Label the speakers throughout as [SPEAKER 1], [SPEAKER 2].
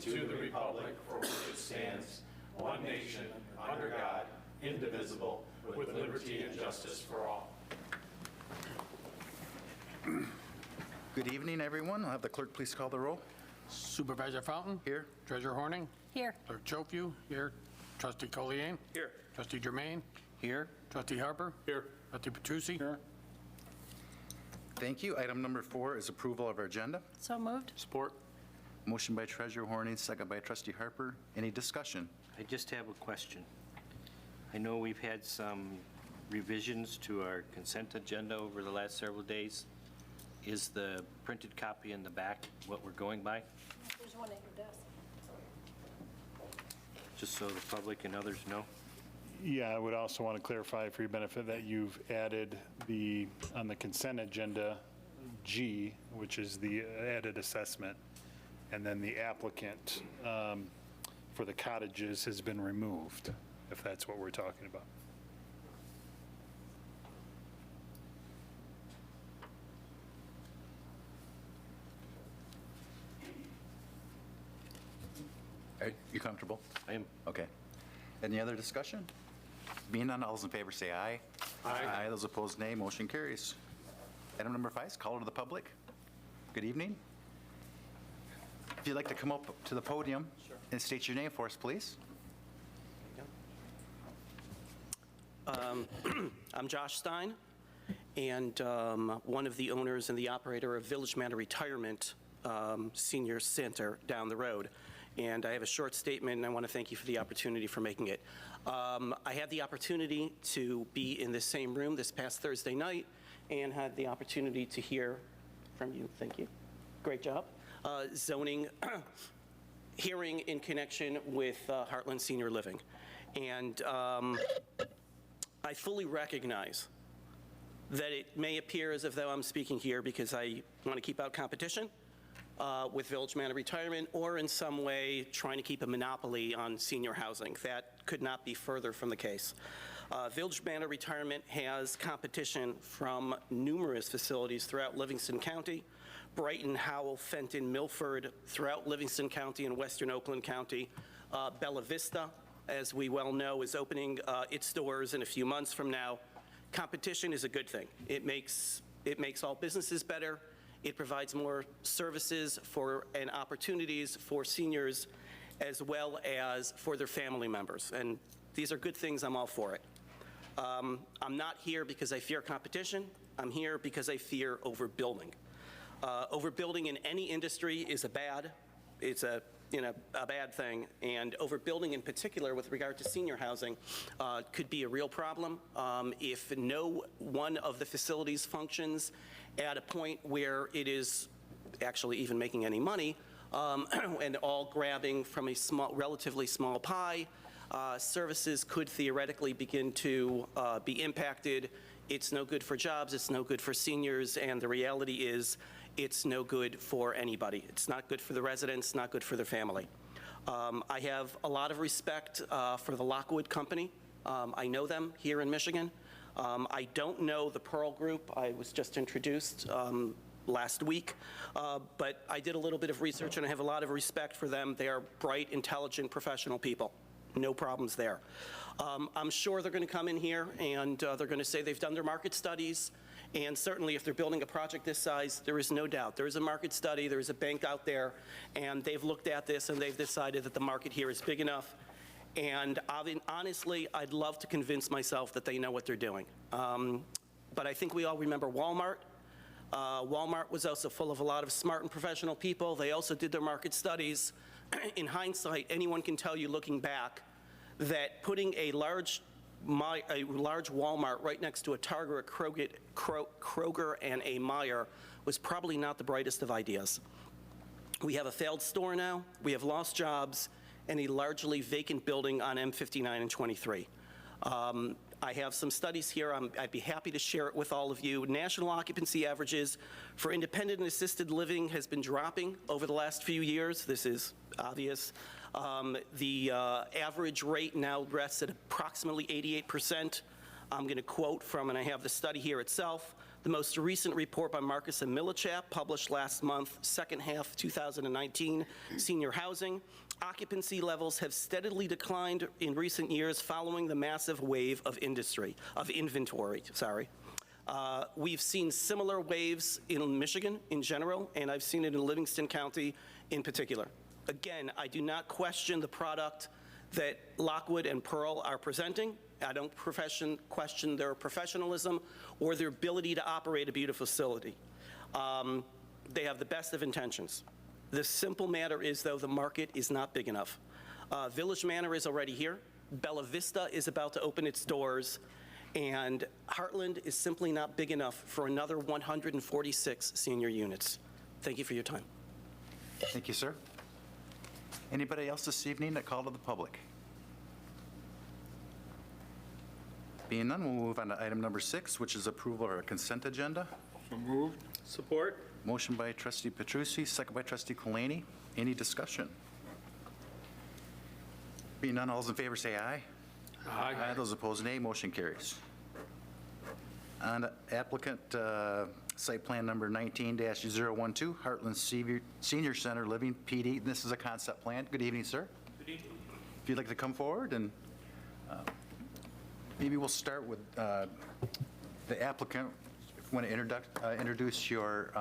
[SPEAKER 1] to the republic for which it stands, one nation, under God, indivisible, with liberty and justice for all.
[SPEAKER 2] Good evening, everyone. I'll have the clerk please call the roll.
[SPEAKER 3] Supervisor Fountain?
[SPEAKER 2] Here.
[SPEAKER 3] Treasurer Horning?
[SPEAKER 4] Here.
[SPEAKER 3] Clerk Chofew? Here. Trustee Collier?
[SPEAKER 1] Here.
[SPEAKER 3] Trustee Germain?
[SPEAKER 2] Here.
[SPEAKER 3] Trustee Harper?
[SPEAKER 1] Here.
[SPEAKER 3] Trustee Petrucci? Here.
[SPEAKER 2] Thank you. Item number 4 is approval of our agenda.
[SPEAKER 4] So moved.
[SPEAKER 1] Support.
[SPEAKER 2] Motion by Treasurer Horning, second by Trustee Harper. Any discussion?
[SPEAKER 5] I just have a question. I know we've had some revisions to our consent agenda over the last several days. Is the printed copy in the back what we're going by?
[SPEAKER 4] There's one at your desk.
[SPEAKER 5] Just so the public and others know.
[SPEAKER 6] Yeah, I would also want to clarify for your benefit that you've added on the consent agenda, G, which is the added assessment, and then the applicant for the cottages has been removed, if that's what we're talking about.
[SPEAKER 2] Are you comfortable?
[SPEAKER 5] I am.
[SPEAKER 2] Okay. Any other discussion? Being none, all those in favor say aye. Aye. Those opposed, nay. Motion carries. Item number 5 is call to the public. Good evening. If you'd like to come up to the podium and state your name for us, please.
[SPEAKER 7] I'm Josh Stein, and one of the owners and the operator of Village Manor Retirement Senior Center down the road. And I have a short statement, and I want to thank you for the opportunity for making it. I had the opportunity to be in the same room this past Thursday night and had the opportunity to hear from you. Thank you. Great job. Zoning hearing in connection with Heartland Senior Living. And I fully recognize that it may appear as if though I'm speaking here because I want to keep out competition with Village Manor Retirement, or in some way trying to keep a monopoly on senior housing. That could not be further from the case. Village Manor Retirement has competition from numerous facilities throughout Livingston County, Brighton, Howell, Fenton, Milford, throughout Livingston County and Western Oakland County. Bella Vista, as we well know, is opening its doors in a few months from now. Competition is a good thing. It makes all businesses better. It provides more services and opportunities for seniors as well as for their family members. And these are good things. I'm all for it. I'm not here because I fear competition. I'm here because I fear overbuilding. Overbuilding in any industry is it's a bad thing, and overbuilding in particular with regard to senior housing could be a real problem if no one of the facilities functions at a point where it is actually even making any money, and all grabbing from a relatively small pie. Services could theoretically begin to be impacted. It's no good for jobs, it's no good for seniors, and the reality is it's no good for anybody. It's not good for the residents, not good for their family. I have a lot of respect for the Lockwood Company. I know them here in Michigan. I don't know the Pearl Group. I was just introduced last week, but I did a little bit of research and I have a lot of respect for them. They are bright, intelligent, professional people. No problems there. I'm sure they're going to come in here and they're going to say they've done their market studies, and certainly if they're building a project this size, there is no doubt. There is a market study, there is a bank out there, and they've looked at this and they've decided that the market here is big enough. And honestly, I'd love to convince myself that they know what they're doing. But I think we all remember Walmart. Walmart was also full of a lot of smart and professional people. They also did their market studies. In hindsight, anyone can tell you looking back that putting a large Walmart right next to a Target, Kroger, and a Meijer was probably not the brightest of ideas. We have a failed store now, we have lost jobs, and a largely vacant building on M59 and 23. I have some studies here. I'd be happy to share it with all of you. National occupancy averages for independent and assisted living has been dropping over the last few years. This is obvious. The average rate now rests at approximately 88%. I'm going to quote from, and I have the study here itself, The most recent report by Marcus and Millichap, published last month, second half 2019, senior housing. Occupancy levels have steadily declined in recent years following the massive wave of inventory. We've seen similar waves in Michigan in general, and I've seen it in Livingston County in particular. Again, I do not question the product that Lockwood and Pearl are presenting. I don't question their professionalism or their ability to operate a beautiful facility. They have the best of intentions. The simple matter is, though, the market is not big enough. Village Manor is already here. Bella Vista is about to open its doors. And Heartland is simply not big enough for another 146 senior units. Thank you for your time.
[SPEAKER 2] Thank you, sir. Anybody else this evening that called to the public? Being none, we'll move on to item number 6, which is approval of our consent agenda.
[SPEAKER 3] So moved.
[SPEAKER 1] Support.
[SPEAKER 2] Motion by trustee Petrucci, second by trustee Colaney. Any discussion? Being none, all those in favor say aye. Aye. Those opposed, nay. Motion carries. On to applicant site plan number 19-012, Heartland Senior Center Living, PD. This is a concept plan. Good evening, sir.
[SPEAKER 4] Good evening.
[SPEAKER 2] If you'd like to come forward, and maybe we'll start with the applicant. If you want to introduce your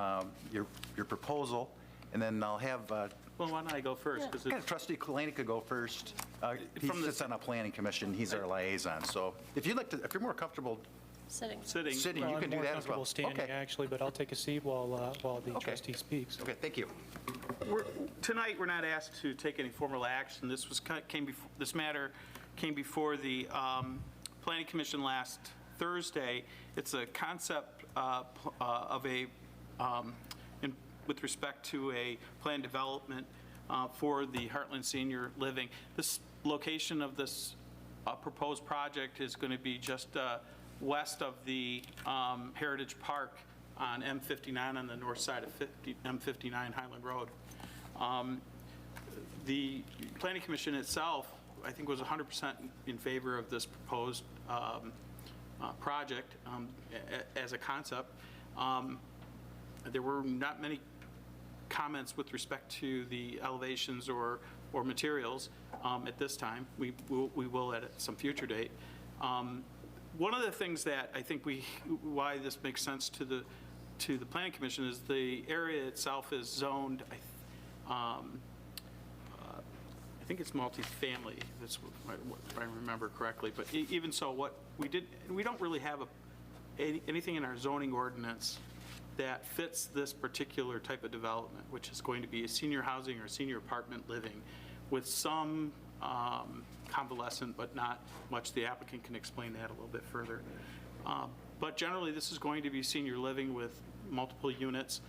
[SPEAKER 2] proposal, and then I'll have
[SPEAKER 4] Well, why don't I go first? 'Cause it's-
[SPEAKER 2] Trustee Colaney could go first. He sits on a planning commission. He's our liaison. So if you'd like to, if you're more comfortable
[SPEAKER 8] Sitting.
[SPEAKER 4] Sitting.
[SPEAKER 2] sitting, you can do that as well.
[SPEAKER 9] I'm more comfortable standing,
[SPEAKER 2] Okay.
[SPEAKER 9] actually, but I'll take a seat while the
[SPEAKER 2] Okay.
[SPEAKER 9] trustee speaks.
[SPEAKER 2] Okay, thank you.
[SPEAKER 4] Tonight, we're not asked to take any formal action. This matter came before the Planning Commission last Thursday. It's a concept with respect to a planned development for the Heartland Senior Living. This location of this proposed project is going to be just west of the Heritage Park on M59 on the north side of M59 Highland Road. The Planning Commission itself, I think, was 100% in favor of this proposed project as a concept. There were not many comments with respect to the elevations or materials at this time. We will at some future date. One of the things that I think why this makes sense to the Planning Commission is the area itself is zoned, I think it's multifamily, that's what I remember correctly, but even so, we don't really have anything in our zoning ordinance that fits this particular type of development, which is going to be a senior housing or senior apartment living with some convalescent, but not much. The applicant can explain that a little bit further. But generally, this is going to be senior living with multiple units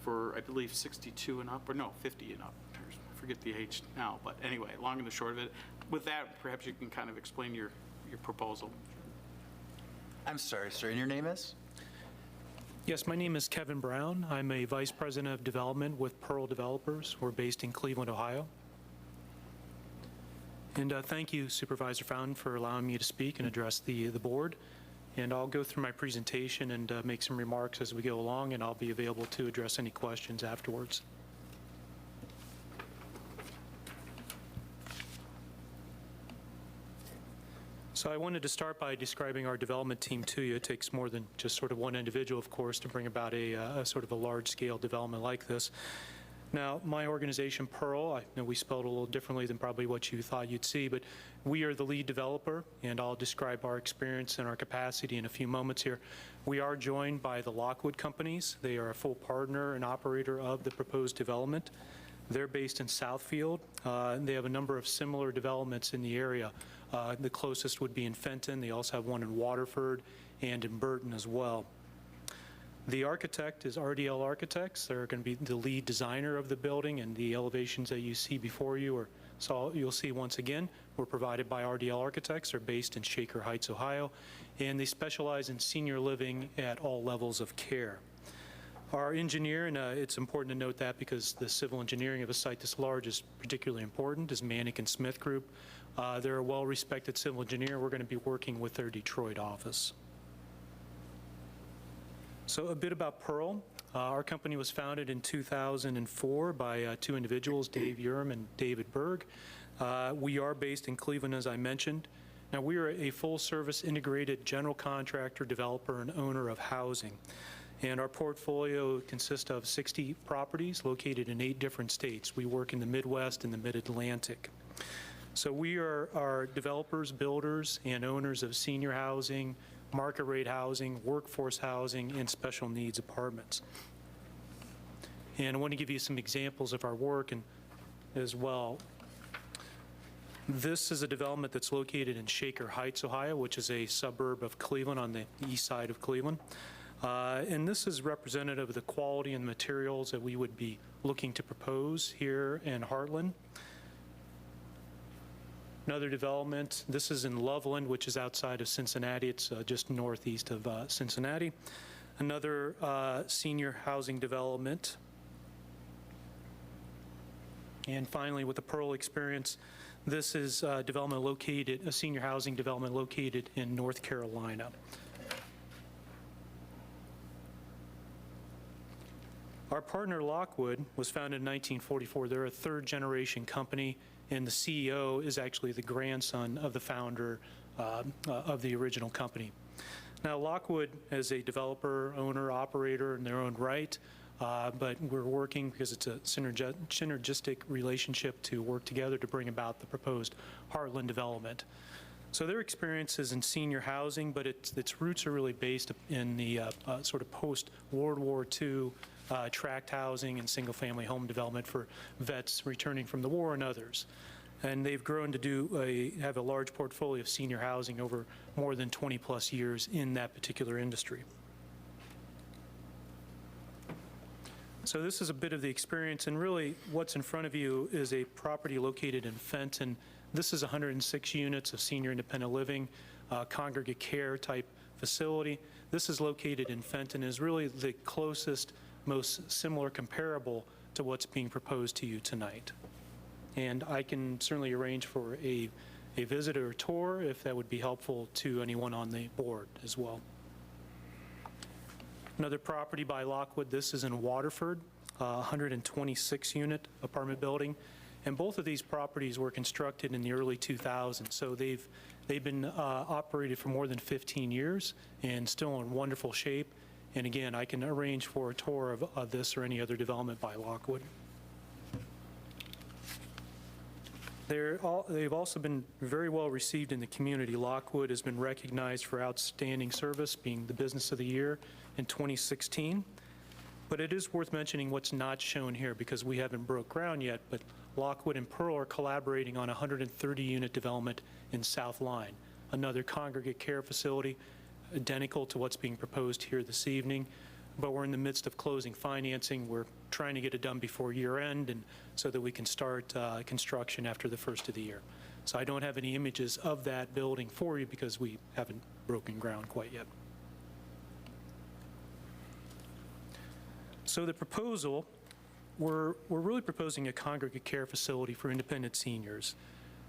[SPEAKER 4] for, I believe, 62 and up, or no, 50 and up. I forget the age now, but anyway, long and the short of it. With that, perhaps you can kind of explain your proposal.
[SPEAKER 2] I'm sorry, sir, and your name is?
[SPEAKER 9] Yes, my name is Kevin Brown. I'm a vice president of development with Pearl Developers. We're based in Cleveland, Ohio. And thank you, Supervisor Fountain, for allowing me to speak and address the board. And I'll go through my presentation and make some remarks as we go along, and I'll be available to address any questions afterwards. So I wanted to start by describing our development team to you. It takes more than just sort of one individual, of course, to bring about a sort of a large-scale development like this. Now, my organization, Pearl, I know we spelled it a little differently than probably what you thought you'd see, but we are the lead developer, and I'll describe our experience and our capacity in a few moments here. We are joined by the Lockwood companies. They are a full partner and operator of the proposed development. They're based in Southfield. They have a number of similar developments in the area. The closest would be in Fenton. They also have one in Waterford and in Burton as well. The architect is RDL Architects. They're going to be the lead designer of the building, and the elevations that you see before you, you'll see once again, were provided by RDL Architects. They're based in Shaker Heights, Ohio, and they specialize in senior living at all levels of care. Our engineer, and it's important to note that because the civil engineering of a site this large is particularly important, is Manick & Smith Group. They're a well-respected civil engineer. We're going to be working with their Detroit office. So a bit about Pearl. Our company was founded in 2004 by two individuals, Dave Urim and David Berg. We are based in Cleveland, as I mentioned. Now, we are a full-service integrated general contractor, developer, and owner of housing. And our portfolio consists of 60 properties located in 8 different states. We work in the Midwest and the Mid-Atlantic. So we are developers, builders, and owners of senior housing, market rate housing, workforce housing, and special needs apartments. And I want to give you some examples of our work as well. This is a development that's located in Shaker Heights, Ohio, which is a suburb of Cleveland on the east side of Cleveland. And this is representative of the quality and materials that we would be looking to propose here in Heartland. Another development, this is in Loveland, which is outside of Cincinnati. It's just northeast of Cincinnati. Another senior housing development. And finally, with the Pearl experience, this is a senior housing development located in North Carolina. Our partner, Lockwood, was founded in 1944. They're a third-generation company, and the CEO is actually the grandson of the founder of the original company. Now, Lockwood is a developer, owner, operator in their own right, but we're working because it's a synergistic relationship to work together to bring about the proposed Heartland development. So their experience is in senior housing, but its roots are really based in the sort of post-World War II tract housing and single-family home development for vets returning from the war and others. And they've grown to have a large portfolio of senior housing over more than 20-plus years in that particular industry. So this is a bit of the experience, and really what's in front of you is a property located in Fenton. This is 106 units of senior independent living, congregate care type facility. This is located in Fenton, is really the closest, most similar comparable to what's being proposed to you tonight. And I can certainly arrange for a visit or tour if that would be helpful to anyone on the board as well. Another property by Lockwood, this is in Waterford, 126-unit apartment building. And both of these properties were constructed in the early 2000s, so they've been operated for more than 15 years and still in wonderful shape. And again, I can arrange for a tour of this or any other development by Lockwood. They've also been very well received in the community. Lockwood has been recognized for outstanding service, being the Business of the Year in 2016. But it is worth mentioning what's not shown here because we haven't broke ground yet, but Lockwood and Pearl are collaborating on a 130-unit development in South Line, another congregate care facility identical to what's being proposed here this evening. But we're in the midst of closing financing. We're trying to get it done before year end and so that we can start construction after the first of the year. So I don't have any images of that building for you because we haven't broken ground quite yet. So the proposal, we're really proposing a congregate care facility for independent seniors.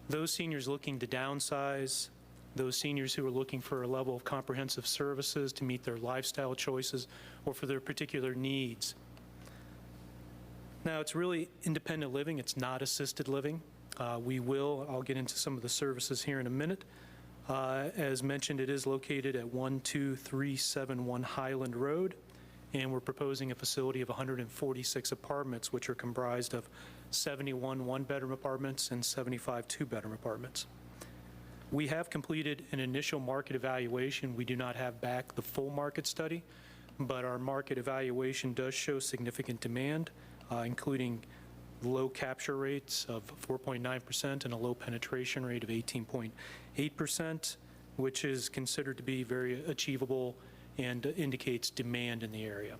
[SPEAKER 9] Those seniors looking to downsize, those seniors who are looking for a level of comprehensive services to meet their lifestyle choices or for their particular needs. Now, it's really independent living. It's not assisted living. I'll get into some of the services here in a minute. As mentioned, it is located at 12371 Highland Road, and we're proposing a facility of 146 apartments, which are comprised of 71 one-bedroom apartments and 75 two-bedroom apartments. We have completed an initial market evaluation. We do not have back the full market study, but our market evaluation does show significant demand, including low capture rates of 4.9% and a low penetration rate of 18.8%, which is considered to be very achievable and indicates demand in the area.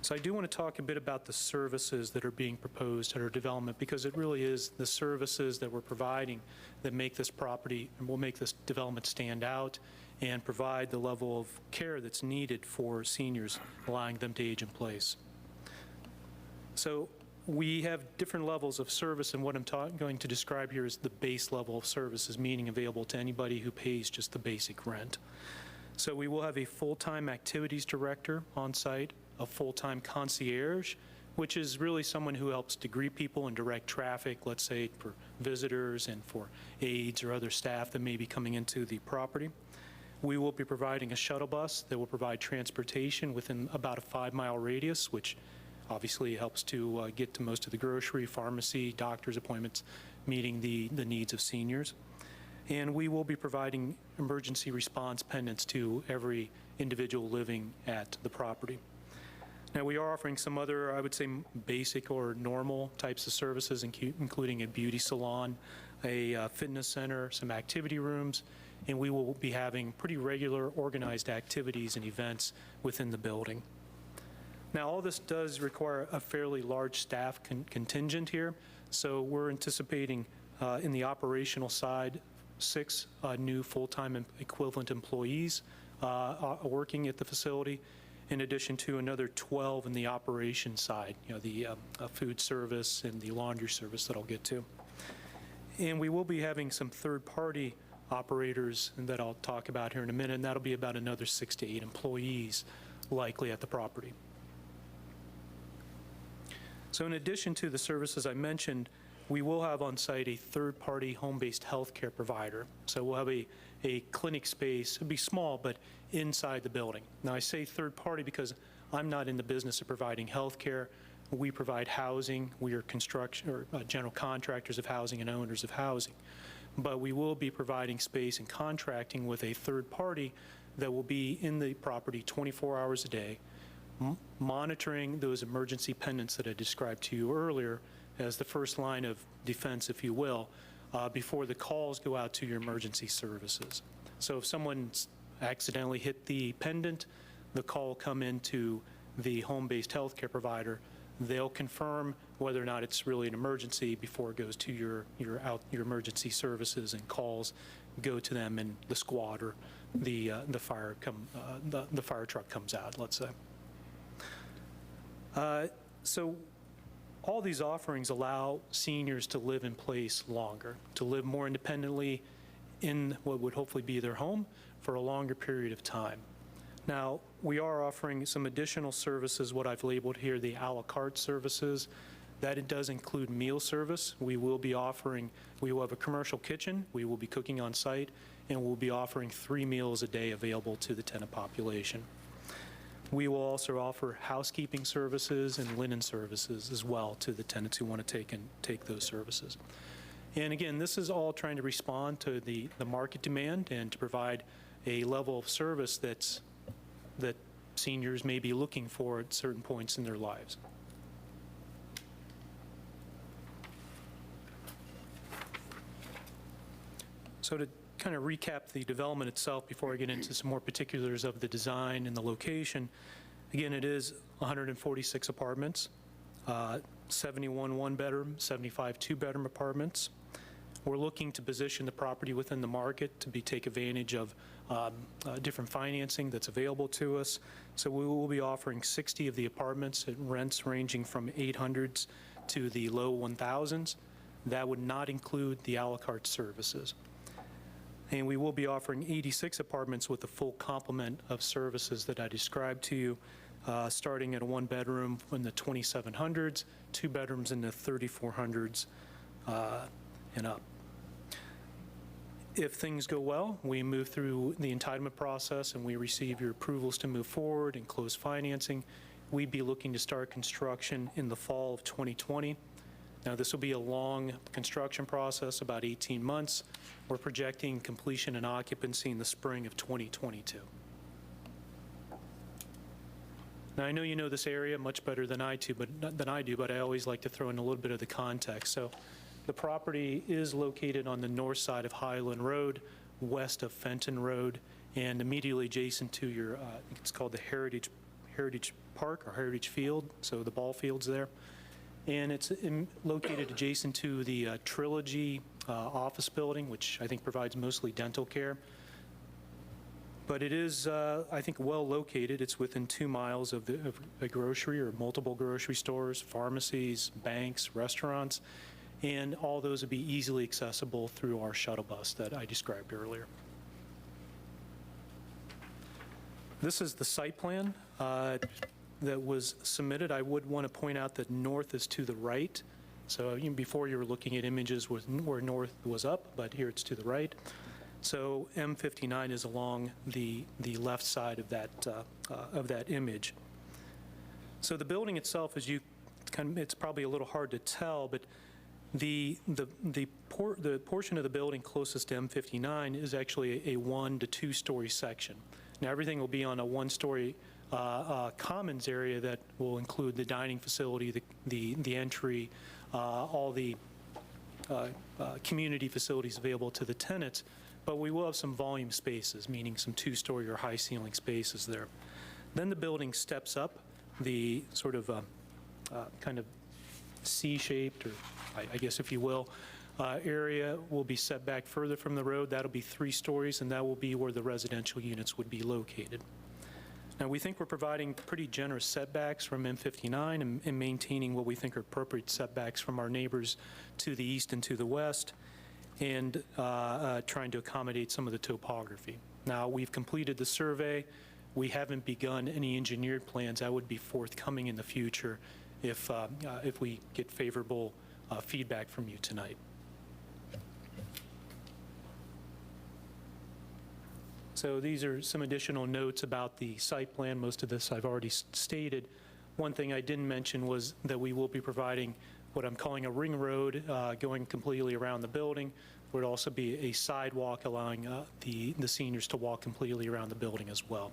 [SPEAKER 9] So I do want to talk a bit about the services that are being proposed at our development because it really is the services that we're providing that make this property and will make this development stand out and provide the level of care that's needed for seniors, allowing them to age in place. So we have different levels of service, and what I'm going to describe here is the base level of services, meaning available to anybody who pays just the basic rent. So we will have a full-time activities director on site, a full-time concierge, which is really someone who helps to greet people and direct traffic, let's say for visitors and for aides or other staff that may be coming into the property. We will be providing a shuttle bus that will provide transportation within about a 5-mile radius, which obviously helps to get to most of the grocery, pharmacy, doctor's appointments, meeting the needs of seniors. And we will be providing emergency response pendants to every individual living at the property. Now, we are offering some other, I would say, basic or normal types of services, including a beauty salon, a fitness center, some activity rooms, and we will be having pretty regular organized activities and events within the building. Now, all this does require a fairly large staff contingent here, so we're anticipating in the operational side 6 new full-time equivalent employees working at the facility, in addition to another 12 in the operation side, the food service and the laundry service that I'll get to. And we will be having some third-party operators that I'll talk about here in a minute, and that'll be about another 6 to 8 employees likely at the property. So in addition to the services I mentioned, we will have on site a third-party home-based healthcare provider. So we'll have a clinic space, it'll be small, but inside the building. Now, I say third-party because I'm not in the business of providing healthcare. We provide housing. We are construction or general contractors of housing and owners of housing. But we will be providing space and contracting with a third party that will be in the property 24 hours a day, monitoring those emergency pendants that I described to you earlier as the first line of defense, if you will, before the calls go out to your emergency services. So if someone's accidentally hit the pendant, the call will come into the home-based healthcare provider. They'll confirm whether or not it's really an emergency before it goes to your emergency services, and calls go to them, and the squad or the fire truck comes out, let's say. So all these offerings allow seniors to live in place longer, to live more independently in what would hopefully be their home for a longer period of time. Now, we are offering some additional services, what I've labeled here the a la carte services. That it does include meal service. We will have a commercial kitchen, we will be cooking on site, and we'll be offering 3 meals a day available to the tenant population. We will also offer housekeeping services and linen services as well to the tenants who want to take those services. And again, this is all trying to respond to the market demand and to provide a level of service that seniors may be looking for at certain points in their lives. So to kind of recap the development itself before I get into some more particulars of the design and the location, again, it is 146 apartments, 71 one-bedroom, 75 two-bedroom apartments. We're looking to position the property within the market to take advantage of different financing that's available to us. So we will be offering 60 of the apartments at rents ranging from 800s to the low 1,000s. That would not include the a la carte services. And we will be offering 86 apartments with a full complement of services that I described to you, starting at a one-bedroom in the 2,700s, two bedrooms in the 3,400s and up. If things go well, we move through the entitlement process and we receive your approvals to move forward and close financing. We'd be looking to start construction in the fall of 2020. Now, this will be a long construction process, about 18 months. We're projecting completion and occupancy in the spring of 2022. Now, I know you know this area much better than I do, but I always like to throw in a little bit of the context. So the property is located on the north side of Highland Road, west of Fenton Road, and immediately adjacent to your, it's called the Heritage Park or Heritage Field, so the ball field's there. And it's located adjacent to the Trilogy office building, which I think provides mostly dental care. But it is, I think, well located. It's within 2 miles of a grocery or multiple grocery stores, pharmacies, banks, restaurants, and all those would be easily accessible through our shuttle bus that I described earlier. This is the site plan that was submitted. I would want to point out that north is to the right. So before you were looking at images where north was up, but here it's to the right. So M59 is along the left side of that image. So the building itself, it's probably a little hard to tell, but the portion of the building closest to M59 is actually a 1 to 2 story section. Now everything will be on a 1-story commons area that will include the dining facility, the entry, all the community facilities available to the tenants, but we will have some volume spaces, meaning some 2-story or high ceiling spaces there. Then the building steps up, the sort of kind of C-shaped, or I guess if you will, area will be set back further from the road. That'll be 3 stories, and that will be where the residential units would be located. Now, we think we're providing pretty generous setbacks from M59 and maintaining what we think are appropriate setbacks from our neighbors to the east and to the west, and trying to accommodate some of the topography. Now, we've completed the survey. We haven't begun any engineered plans. That would be forthcoming in the future if we get favorable feedback from you tonight. So these are some additional notes about the site plan. Most of this I've already stated. One thing I didn't mention was that we will be providing what I'm calling a ring road going completely around the building. There would also be a sidewalk allowing the seniors to walk completely around the building as well.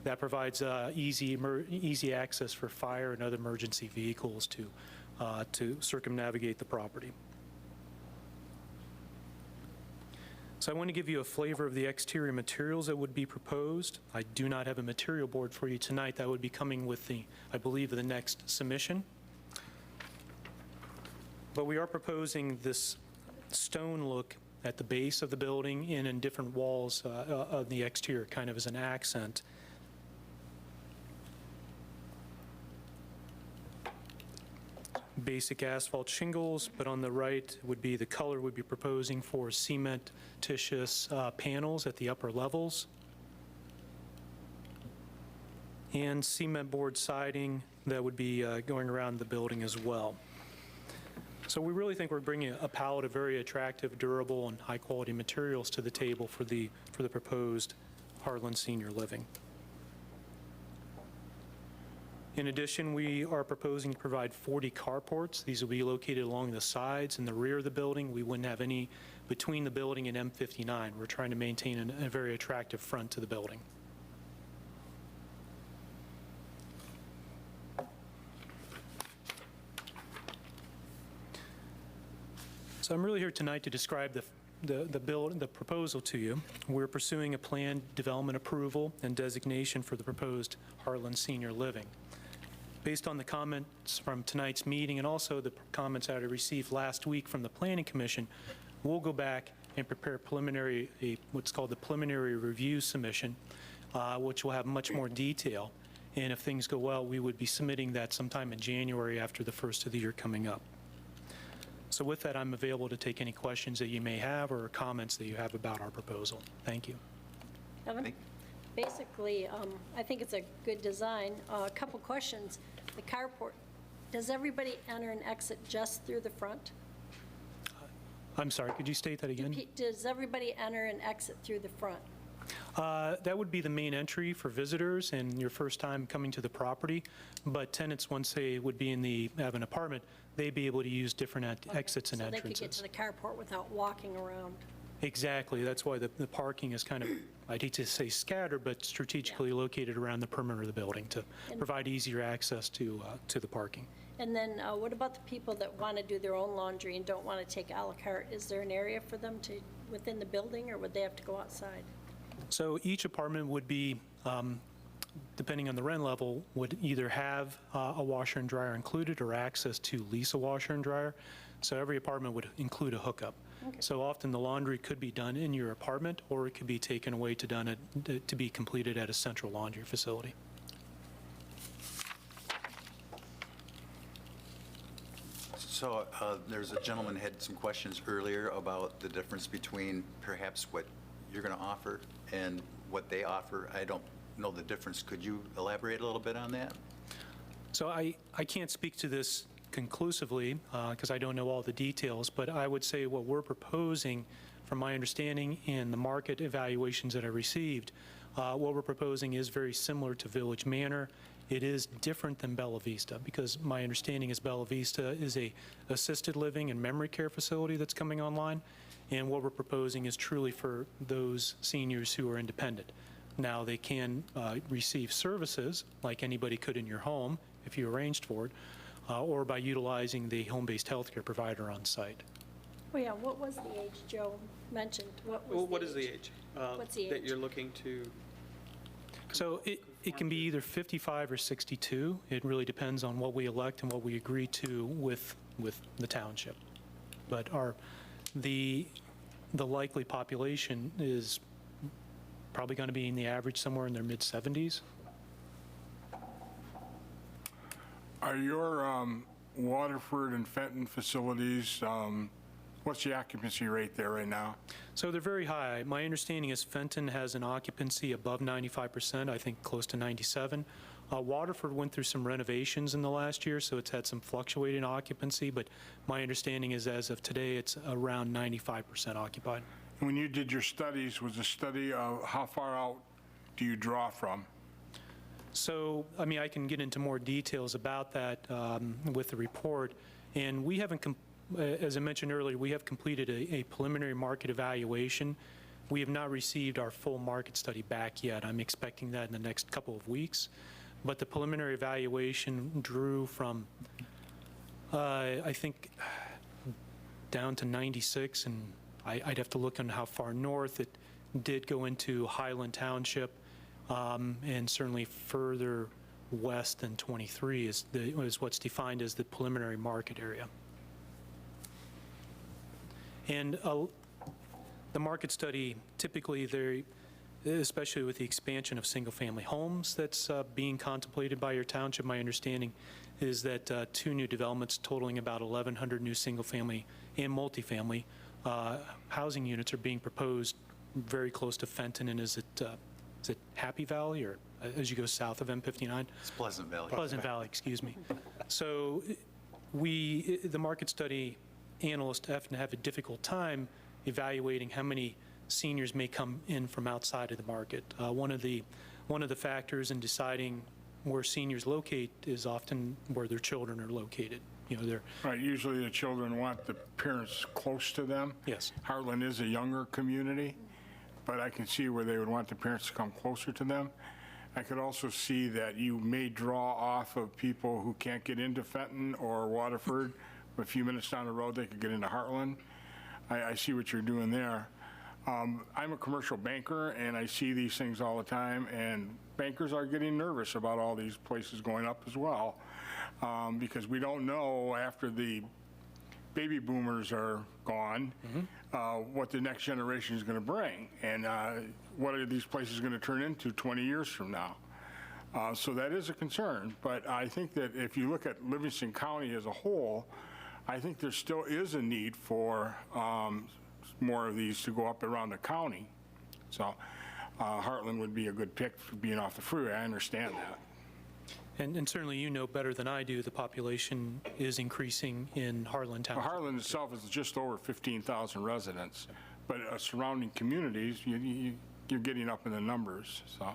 [SPEAKER 9] That provides easy access for fire and other emergency vehicles to circumnavigate the property. So I want to give you a flavor of the exterior materials that would be proposed. I do not have a material board for you tonight. That would be coming with I believe, the next submission. But we are proposing this stone look at the base of the building and in different walls of the exterior, kind of as an accent. Basic asphalt shingles, but on the right would be the color we'd be proposing for cementitious panels at the upper levels, and cement board siding that would be going around the building as well. So we really think we're bringing a palette of very attractive, durable, and high-quality materials to the table for the proposed Heartland Senior Living. In addition, we are proposing to provide 40 carports. These will be located along the sides and the rear of the building. We wouldn't have any between the building and M59. We're trying to maintain a very attractive front to the building. So I'm really here tonight to describe the proposal to you. We're pursuing a planned development approval and designation for the proposed Heartland Senior Living. Based on the comments from tonight's meeting and also the comments I received last week from the Planning Commission, we'll go back and prepare what's called the preliminary review submission, which will have much more detail. And if things go well, we would be submitting that sometime in January after the first of the year coming up. So with that, I'm available to take any questions that you may have or comments that you have about our proposal. Thank you.
[SPEAKER 8] Evan? Basically, I think it's a good design. A couple questions. The carport, does everybody enter and exit just through the front?
[SPEAKER 9] I'm sorry, could you state that again?
[SPEAKER 8] Does everybody enter and exit through the front?
[SPEAKER 9] That would be the main entry for visitors and your first time coming to the property. But tenants, once they would be have an apartment, they'd be able to use different exits and entrances.
[SPEAKER 8] So they could get to the carport without walking around?
[SPEAKER 9] Exactly. That's why the parking is kind of, I'd hate to say scattered, but strategically located around the perimeter of the building to provide easier access to the parking.
[SPEAKER 8] And then what about the people that want to do their own laundry and don't want to take a la carte? Is there an area for them within the building, or would they have to go outside?
[SPEAKER 9] So each apartment would be, depending on the rent level, would either have a washer and dryer included or access to lease a washer and dryer. So every apartment would include a hookup. Okay. So often the laundry could be done in your apartment, or it could be taken away to be completed at a central laundry facility.
[SPEAKER 2] So there's a gentleman had some questions earlier about the difference between perhaps what you're going to offer and what they offer. I don't know the difference. Could you elaborate a little bit on that?
[SPEAKER 9] So I can't speak to this conclusively because I don't know all the details, but I would say what we're proposing, from my understanding in the market evaluations that I received, what we're proposing is very similar to Village Manor. It is different than Bella Vista because my understanding is Bella Vista is a assisted living and memory care facility that's coming online, and what we're proposing is truly for those seniors who are independent. Now, they can receive services like anybody could in your home if you arranged for it, or by utilizing the home-based healthcare provider on site.
[SPEAKER 8] Well, yeah, what was the age Joe mentioned?
[SPEAKER 4] What is the age?
[SPEAKER 8] What's the
[SPEAKER 4] That
[SPEAKER 8] age?
[SPEAKER 4] you're looking to?
[SPEAKER 9] So it can be either 55 or 62. It really depends on what we elect and what we agree to with the township. But the likely population is probably going to be in the average somewhere in their mid-70s.
[SPEAKER 10] Are your Waterford and Fenton facilities, what's the occupancy rate there right now?
[SPEAKER 9] So they're very high. My understanding is Fenton has an occupancy above 95%, I think close to 97. Waterford went through some renovations in the last year, so it's had some fluctuating occupancy, but my understanding is as of today, it's around 95% occupied.
[SPEAKER 10] When you did your studies, was the study of how far out do you draw from?
[SPEAKER 9] So, I mean, I can get into more details about that with the report, and we haven't, as I mentioned earlier, we have completed a preliminary market evaluation. We have not received our full market study back yet. I'm expecting that in the next couple of weeks. But the preliminary evaluation drew from, I think, down to 96, and I'd have to look on how far north. It did go into Highland Township, and certainly further west than 23 is what's defined as the preliminary market area. And the market study, typically, especially with the expansion of single-family homes that's being contemplated by your township, my understanding is that 2 new developments totaling about 1,100 new single-family and multifamily housing units are being proposed very close to Fenton, and is it Happy Valley, or as you go south of M59?
[SPEAKER 2] It's Pleasant Valley.
[SPEAKER 9] Pleasant Valley, excuse me. So the market study analysts often have a difficult time evaluating how many seniors may come in from outside of the market. One of the factors in deciding where seniors locate is often where their children are located. You know, they're
[SPEAKER 10] Right, usually the children want the parents close to them.
[SPEAKER 9] Yes.
[SPEAKER 10] Heartland is a younger community, but I can see where they would want the parents to come closer to them. I could also see that you may draw off of people who can't get into Fenton or Waterford. A few minutes down the road, they could get into Heartland. I see what you're doing there. I'm a commercial banker, and I see these things all the time, and bankers are getting nervous about all these places going up as well, because we don't know after the baby boomers are gone, what the next generation is going to bring, and what are these places going to turn into 20 years from now. So that is a concern, but I think that if you look at Livingston County as a whole, I think there still is a need for more of these to go up around the county. So Heartland would be a good pick for being off the freeway. I understand that.
[SPEAKER 9] and certainly you know better than I do, the population is increasing in Heartland Township.
[SPEAKER 10] Heartland itself is just over 15,000 residents, but surrounding communities, you're getting up in the numbers. So.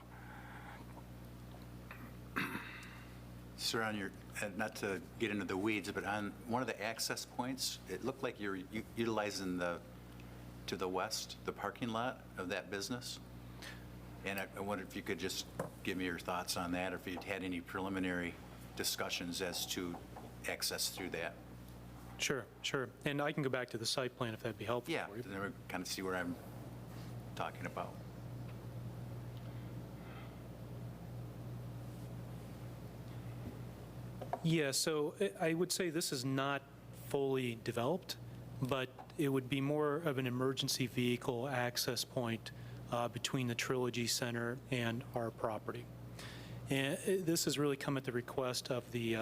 [SPEAKER 2] Sir, on your, not to get into the weeds, but on one of the access points, it looked like you're utilizing to the west, the parking lot of that business. And I wonder if you could just give me your thoughts on that, or if you'd had any preliminary discussions as to access through that.
[SPEAKER 9] Sure. And I can go back to the site plan if that'd be helpful
[SPEAKER 2] Yeah,
[SPEAKER 9] for you.
[SPEAKER 2] then we kind of see where I'm talking about.
[SPEAKER 9] Yeah, so I would say this is not fully developed, but it would be more of an emergency vehicle access point between the Trilogy Center and our property. And this has really come at the request of the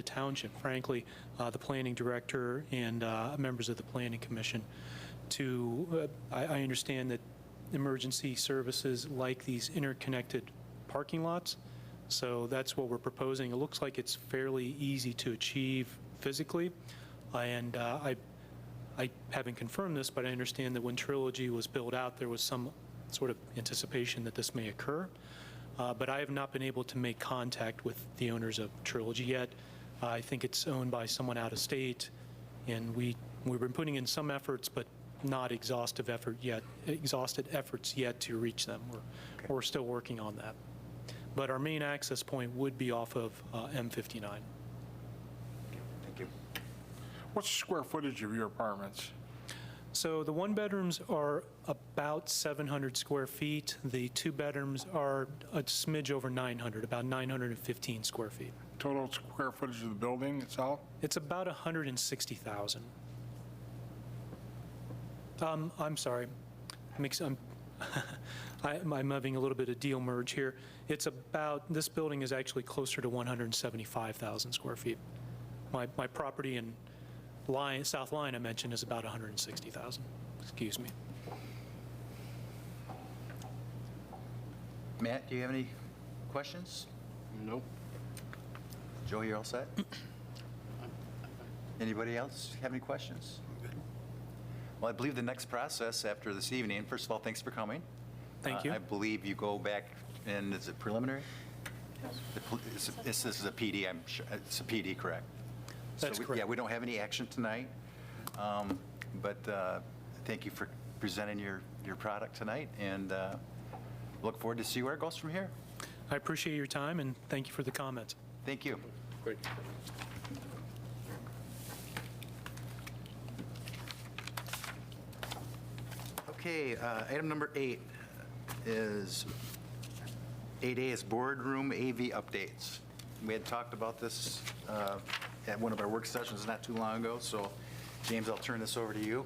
[SPEAKER 9] township, frankly, the planning director and members of the planning commission. I understand that emergency services like these interconnected parking lots. So that's what we're proposing. It looks like it's fairly easy to achieve physically. And I haven't confirmed this, but I understand that when Trilogy was built out, there was some sort of anticipation that this may occur. But I have not been able to make contact with the owners of Trilogy yet. I think it's owned by someone out of state, and we've been putting in some efforts, but not exhausted efforts yet to reach them. We're still working on that. But our main access point would be off of M59.
[SPEAKER 2] Thank you.
[SPEAKER 10] What's the square footage of your apartments?
[SPEAKER 9] So the one-bedrooms are about 700 square feet. The two-bedrooms are a smidge over 900, about 915 square feet.
[SPEAKER 10] Total square footage of the building itself?
[SPEAKER 9] It's about 160,000. I'm sorry. I'm having a little bit of deal merge here. It's about, this building is actually closer to 175,000 square feet. My property in South Line I mentioned is about 160,000. Excuse me.
[SPEAKER 2] Matt, do you have any questions?
[SPEAKER 5] Nope.
[SPEAKER 2] Joe, you're all set? Anybody else have any questions? Well, I believe the next process after this evening, first of all, thanks for coming.
[SPEAKER 9] Thank you.
[SPEAKER 2] I believe you go back and, is it preliminary? This is a PD, I'm sure, it's a PD, correct?
[SPEAKER 9] That's correct.
[SPEAKER 2] Yeah, we don't have any action tonight, but thank you for presenting your product tonight, and look forward to see where it goes from here.
[SPEAKER 9] I appreciate your time, and thank you for the comments.
[SPEAKER 2] Thank you.
[SPEAKER 3] Great.
[SPEAKER 2] Okay, item number 8 is 8A is boardroom AV updates. We had talked about this at one of our work sessions not too long ago, so James, I'll turn this over to you.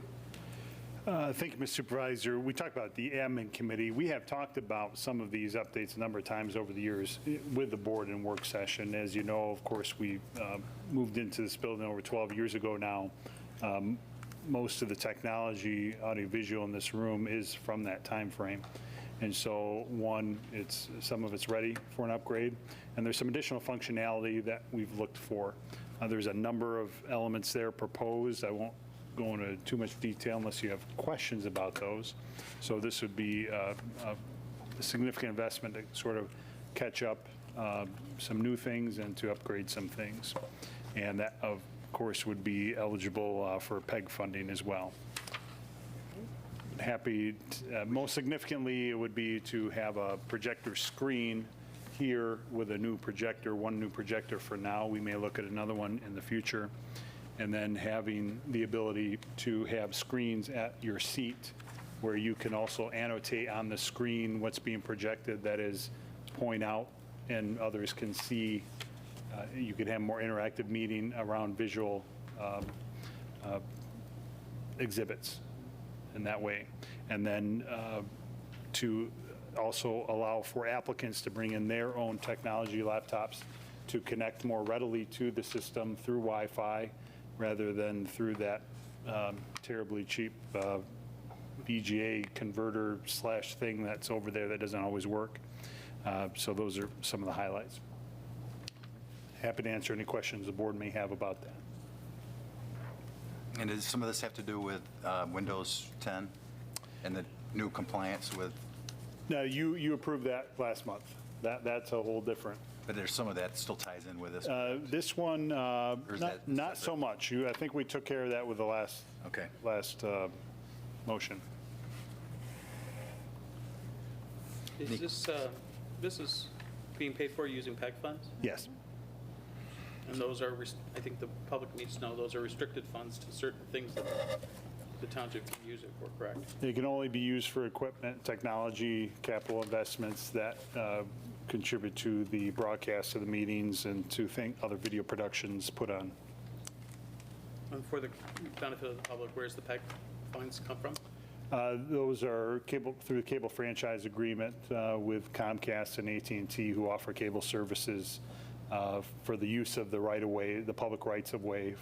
[SPEAKER 6] Thank you, Mr. Supervisor. We talked about the admin committee. We have talked about some of these updates a number of times over the years with the board and work session. As you know, of course, we moved into this building over 12 years ago now. Most of the technology, audiovisual in this room is from that time frame. And so, one, some of it's ready for an upgrade, and there's some additional functionality that we've looked for. There's a number of elements there proposed. I won't go into too much detail unless you have questions about those. So this would be a significant investment to sort of catch up some new things and to upgrade some things. And that, of course, would be eligible for PEG funding as well. Most significantly, it would be to have a projector screen here with a new projector, one new projector for now. We may look at another one in the future. And then having the ability to have screens at your seat where you can also annotate on the screen what's being projected, that is, point out and others can see. You could have more interactive meeting around visual exhibits in that way. And then to also allow for applicants to bring in their own technology laptops to connect more readily to the system through Wi-Fi rather than through that terribly cheap VGA converter / thing that's over there that doesn't always work. So those are some of the highlights. Happy to answer any questions the board may have about that.
[SPEAKER 2] And does some of this have to do with Windows 10 and the new compliance with?
[SPEAKER 6] No, you approved that last month. That's a whole different.
[SPEAKER 2] But there's some of that still ties in with this.
[SPEAKER 6] This one,
[SPEAKER 2] is that
[SPEAKER 6] not so much. I think we took care of that with the last motion.
[SPEAKER 4] Is this is being paid for using PEG funds?
[SPEAKER 6] Yes.
[SPEAKER 4] And those are, I think the public needs to know, those are restricted funds to certain things that the township can use it for, correct?
[SPEAKER 6] It can only be used for equipment, technology, capital investments that contribute to the broadcast of the meetings and to other video productions put on.
[SPEAKER 4] And for the benefit of the public, where's the PEG funds come from?
[SPEAKER 6] Those are through the cable franchise agreement with Comcast and AT&T, who offer cable services for the use of the right-of-way, the public rights-of-way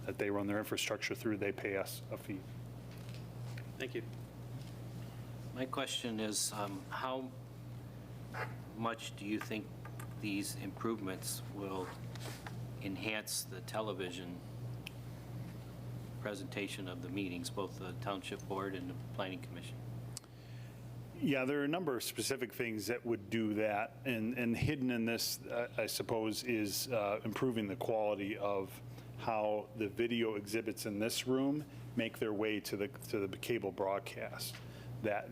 [SPEAKER 6] that they run their infrastructure through. They pay us a fee.
[SPEAKER 4] Thank you.
[SPEAKER 5] My question is, how much do you think these improvements will enhance the television presentation of the meetings, both the Township Board and the Planning Commission?
[SPEAKER 6] Yeah, there are a number of specific things that would do that, and hidden in this, I suppose, is improving the quality of how the video exhibits in this room make their way to the cable broadcast. That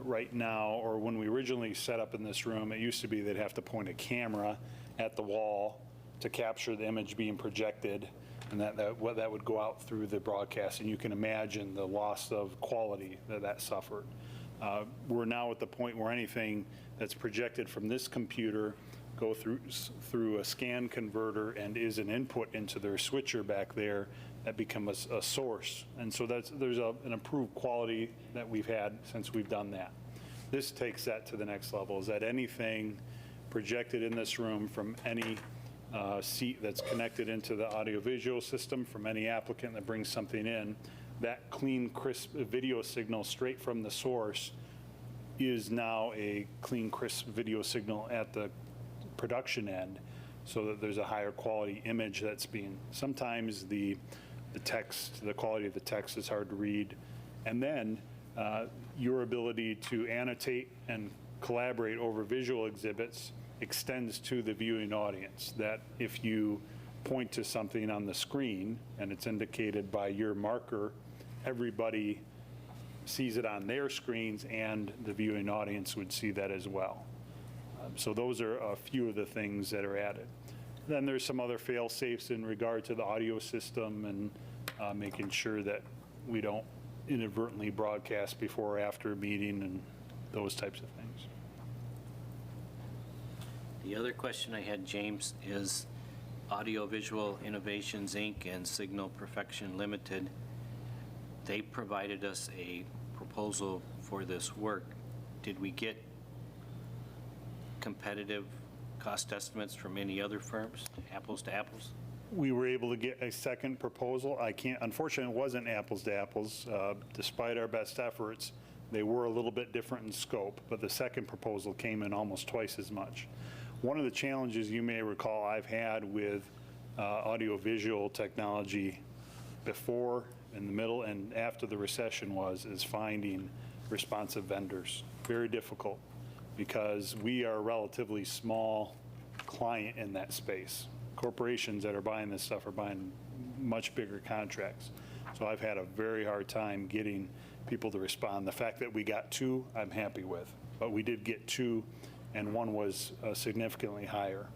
[SPEAKER 6] right now, or when we originally set up in this room, it used to be they'd have to point a camera at the wall to capture the image being projected, and that would go out through the broadcast, and you can imagine the loss of quality that suffered. We're now at the point where anything that's projected from this computer go through a scan converter and is an input into their switcher back there that becomes a source. And so there's an improved quality that we've had since we've done that. This takes that to the next level, is that anything projected in this room from any seat that's connected into the audiovisual system, from any applicant that brings something in, that clean, crisp video signal straight from the source is now a clean, crisp video signal at the production end, so that there's a higher quality image that's being, sometimes the text, the quality of the text is hard to read. And then your ability to annotate and collaborate over visual exhibits extends to the viewing audience, that if you point to something on the screen and it's indicated by your marker, everybody sees it on their screens, and the viewing audience would see that as well. So those are a few of the things that are added. Then there's some other fail-safes in regard to the audio system and making sure that we don't inadvertently broadcast before or after a meeting and those types of things.
[SPEAKER 5] The other question I had, James, is Audiovisual Innovations, Inc. and Signal Perfection Limited. They provided us a proposal for this work. Did we get competitive cost estimates from any other firms, apples to apples?
[SPEAKER 6] We were able to get a second proposal. Unfortunately, it wasn't apples to apples. Despite our best efforts, they were a little bit different in scope, but the second proposal came in almost twice as much. One of the challenges you may recall I've had with audiovisual technology before, in the middle, and after the recession is finding responsive vendors. Very difficult, because we are a relatively small client in that space. Corporations that are buying this stuff are buying much bigger contracts. So I've had a very hard time getting people to respond. The fact that we got 2, I'm happy with, but we did get 2, and one was significantly higher.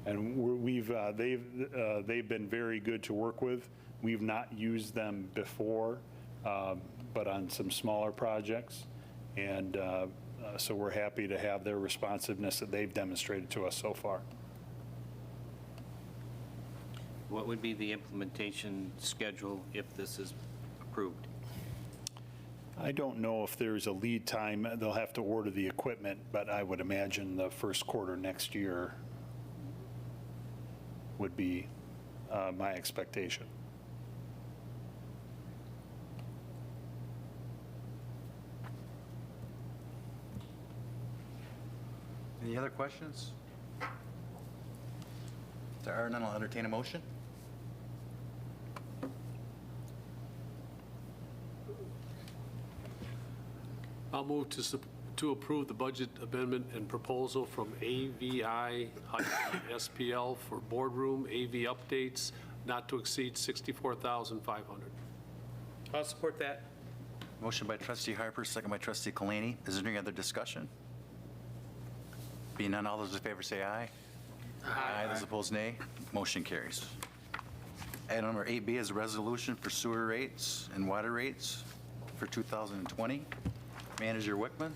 [SPEAKER 6] And they've been very good to work with. We've not used them before, but on some smaller projects. And so we're happy to have their responsiveness that they've demonstrated to us so far.
[SPEAKER 5] What would be the implementation schedule if this is approved?
[SPEAKER 6] I don't know if there's a lead time. They'll have to order the equipment, but I would imagine the first quarter next year would be my expectation.
[SPEAKER 2] Any other questions? If there are none, I'll entertain a motion.
[SPEAKER 11] I'll move to approve the budget amendment and proposal from AVI-SPL for boardroom AV updates not to exceed $64,500.
[SPEAKER 4] I'll support that.
[SPEAKER 2] Motion by trustee Harper, second by trustee Kalani. Is there any other discussion? Being none, all those in favor say aye. Aye. Those opposed, nay. Motion carries. Item number 8B is a resolution for sewer rates and water rates for 2020. Manager Wickman.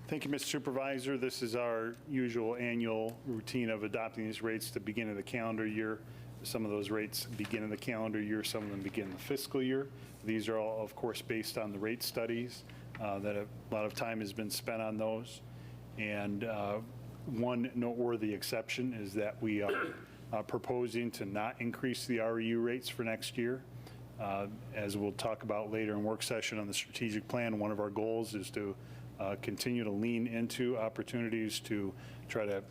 [SPEAKER 6] Thank you, Mr. Supervisor. This is our usual annual routine of adopting these rates to begin of the calendar year. Some of those rates begin in the calendar year, some of them begin the fiscal year. These are all, of course, based on the rate studies that a lot of time has been spent on those. And one noteworthy exception is that we are proposing to not increase the REU rates for next year. As we'll talk about later in work session on the strategic plan, one of our goals is to continue to lean into opportunities to try to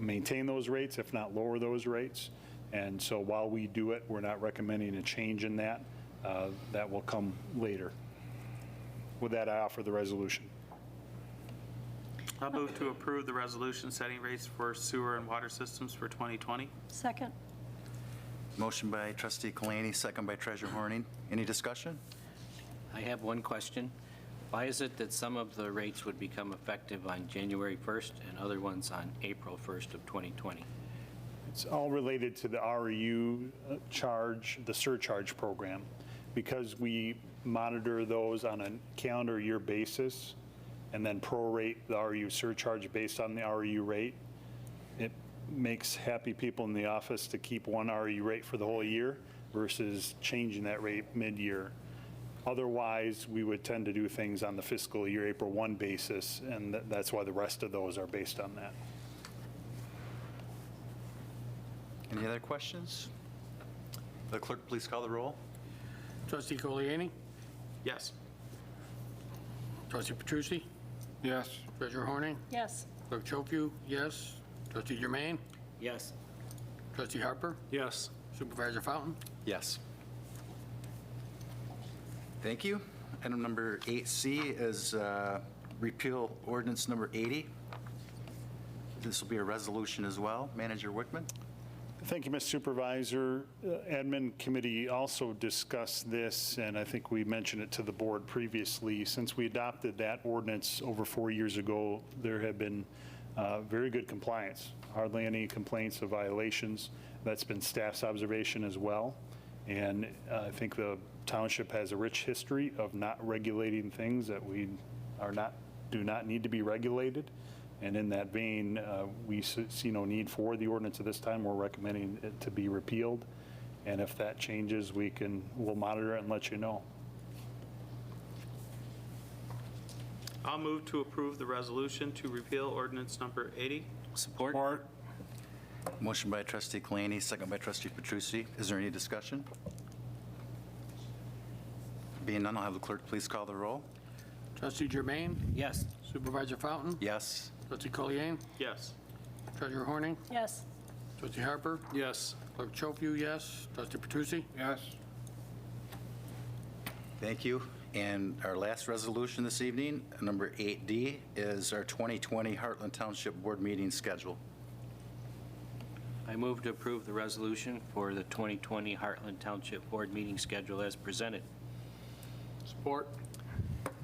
[SPEAKER 6] maintain those rates, if not lower those rates. And so while we do it, we're not recommending a change in that. That will come later. With that, I offer the resolution.
[SPEAKER 4] I'll move to approve the resolution setting rates for sewer and water systems for 2020.
[SPEAKER 8] Second.
[SPEAKER 2] Motion by trustee Kalani, second by treasurer Horning. Any discussion?
[SPEAKER 5] I have one question. Why is it that some of the rates would become effective on January 1st and other ones on April 1st of 2020?
[SPEAKER 6] It's all related to the REU charge, the surcharge program. Because we monitor those on a calendar year basis and then prorate the REU surcharge based on the REU rate, it makes happy people in the office to keep one REU rate for the whole year versus changing that rate mid-year. Otherwise, we would tend to do things on the fiscal year April 1 basis, and that's why the rest of those are based on that.
[SPEAKER 2] Any other questions? The clerk, please call the roll.
[SPEAKER 3] Trustee Coliani?
[SPEAKER 4] Yes.
[SPEAKER 3] Trustee Petrucci?
[SPEAKER 10] Yes.
[SPEAKER 3] Treasurer Horning?
[SPEAKER 8] Yes.
[SPEAKER 3] Clerk Chopu, yes. Trustee Germain?
[SPEAKER 5] Yes.
[SPEAKER 3] Trustee Harper?
[SPEAKER 11] Yes.
[SPEAKER 3] Supervisor Fountain?
[SPEAKER 2] Yes. Thank you. Item number 8C is repeal ordinance number 80. This will be a resolution as well. Manager Wickman?
[SPEAKER 6] Thank you, Mr. Supervisor. Admin Committee also discussed this, and I think we mentioned it to the board previously. Since we adopted that ordinance over 4 years ago, there have been very good compliance, hardly any complaints of violations. That's been staff's observation as well. And I think the township has a rich history of not regulating things that do not need to be regulated. And in that vein, we see no need for the ordinance at this time. We're recommending it to be repealed. And if that changes, we'll monitor it and let you know.
[SPEAKER 4] I'll move to approve the resolution to repeal ordinance number 80.
[SPEAKER 5] Support?
[SPEAKER 10] Support.
[SPEAKER 2] Motion by trustee Kalani, second by trustee Petrucci. Is there any discussion? Being none, I'll have the clerk please call the roll.
[SPEAKER 3] Trustee Germain?
[SPEAKER 5] Yes.
[SPEAKER 3] Supervisor Fountain?
[SPEAKER 2] Yes.
[SPEAKER 3] Trustee Coliani?
[SPEAKER 4] Yes.
[SPEAKER 3] Treasurer Horning?
[SPEAKER 8] Yes.
[SPEAKER 3] Trustee Harper?
[SPEAKER 11] Yes.
[SPEAKER 3] Clerk Chopu, yes. Trustee Petrucci?
[SPEAKER 10] Yes.
[SPEAKER 2] Thank you. And our last resolution this evening, number 8D, is our 2020 Heartland Township Board meeting schedule.
[SPEAKER 5] I move to approve the resolution for the 2020 Heartland Township Board meeting schedule as presented.
[SPEAKER 11] Support?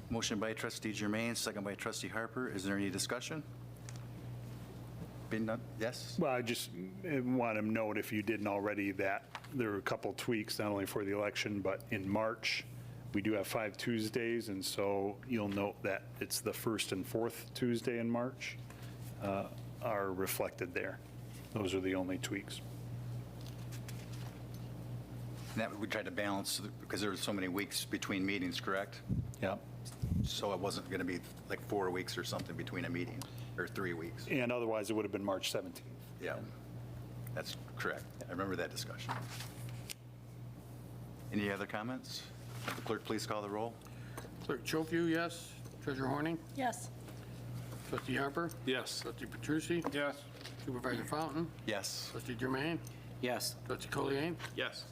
[SPEAKER 2] Motion by trustee Germain, second by trustee Harper. Is there any discussion? Being none, yes?
[SPEAKER 6] Well, I just want to note, if you didn't already, that there are a couple tweaks, not only for the election, but in March, we do have 5 Tuesdays, and so you'll note that it's the first and fourth Tuesday in March are reflected there. Those are the only tweaks.
[SPEAKER 2] And that we tried to balance because there were so many weeks between meetings, correct?
[SPEAKER 6] Yeah.
[SPEAKER 2] So it wasn't going to be like 4 weeks or something between a meeting, or 3 weeks.
[SPEAKER 6] And otherwise, it would have been March 17th.
[SPEAKER 2] Yeah, that's correct. I remember that discussion. Any other comments? Will the clerk please call the roll?
[SPEAKER 3] Clerk Chopu, yes. Treasurer Horning?
[SPEAKER 8] Yes.
[SPEAKER 3] Trustee Harper?
[SPEAKER 11] Yes.
[SPEAKER 3] Trustee Petrucci?
[SPEAKER 10] Yes.
[SPEAKER 3] Supervisor Fountain?
[SPEAKER 2] Yes.
[SPEAKER 3] Trustee Germain?
[SPEAKER 5] Yes.
[SPEAKER 3] Trustee Coliani?
[SPEAKER 4] Yes.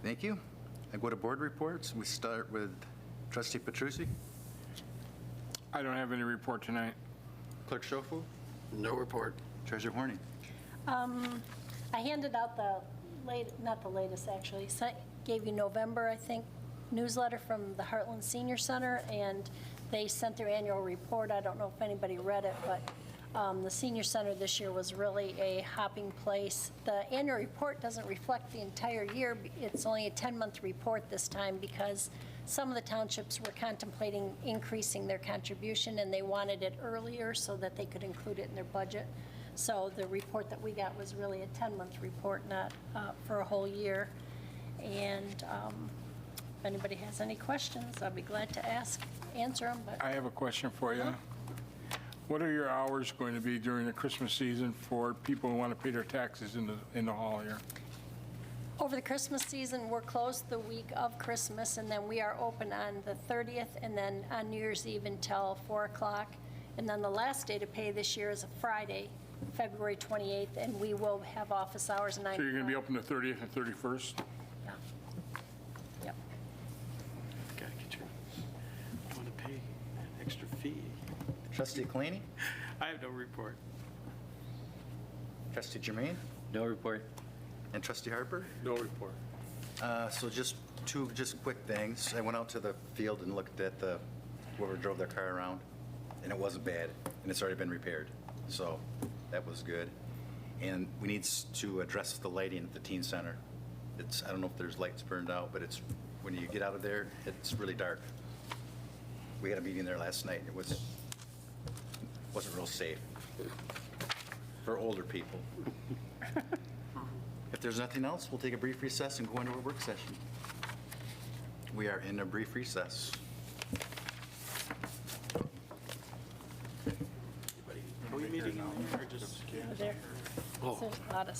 [SPEAKER 2] Thank you. I go to board reports. We start with trustee Petrucci.
[SPEAKER 10] I don't have any report tonight.
[SPEAKER 2] Clerk Schofu.
[SPEAKER 3] No report.
[SPEAKER 2] Treasurer Horning.
[SPEAKER 8] I handed out not the latest actually, gave you November, I think, newsletter from the Heartland Senior Center, and they sent their annual report. I don't know if anybody read it, but the Senior Center this year was really a hopping place. The annual report doesn't reflect the entire year. It's only a 10-month report this time because some of the townships were contemplating increasing their contribution, and they wanted it earlier so that they could include it in their budget. So the report that we got was really a 10-month report, not for a whole year. And if anybody has any questions, I'll be glad to answer them. But
[SPEAKER 10] I have a question for you. What are your hours going to be during the Christmas season for people who want to pay their taxes in the hall here?
[SPEAKER 8] Over the Christmas season, we're closed the week of Christmas, and then we are open on the 30th, and then on New Year's Eve until 4 o'clock. And then the last day to pay this year is a Friday, February 28th, and we will have office hours 9
[SPEAKER 10] So you're going to be
[SPEAKER 8] to 5.
[SPEAKER 10] open the 30th and 31st?
[SPEAKER 8] Yeah. Yep.
[SPEAKER 4] Gotta get your, want to pay an extra fee.
[SPEAKER 2] Trustee Kalani?
[SPEAKER 4] I have no report.
[SPEAKER 2] Trustee Jermaine?
[SPEAKER 5] No report.
[SPEAKER 2] And Trustee Harper?
[SPEAKER 11] No report.
[SPEAKER 2] So just two quick things. I went out to the field and looked at whoever drove their car around, and it wasn't bad, and it's already been repaired. So that was good. And we need to address the lighting at the teen center. I don't know if there's lights burned out, but when you get out of there, it's really dark. We had a meeting there last night, and it wasn't real safe for older people. If there's nothing else, we'll take a brief recess and go into a work session. We are in a brief recess.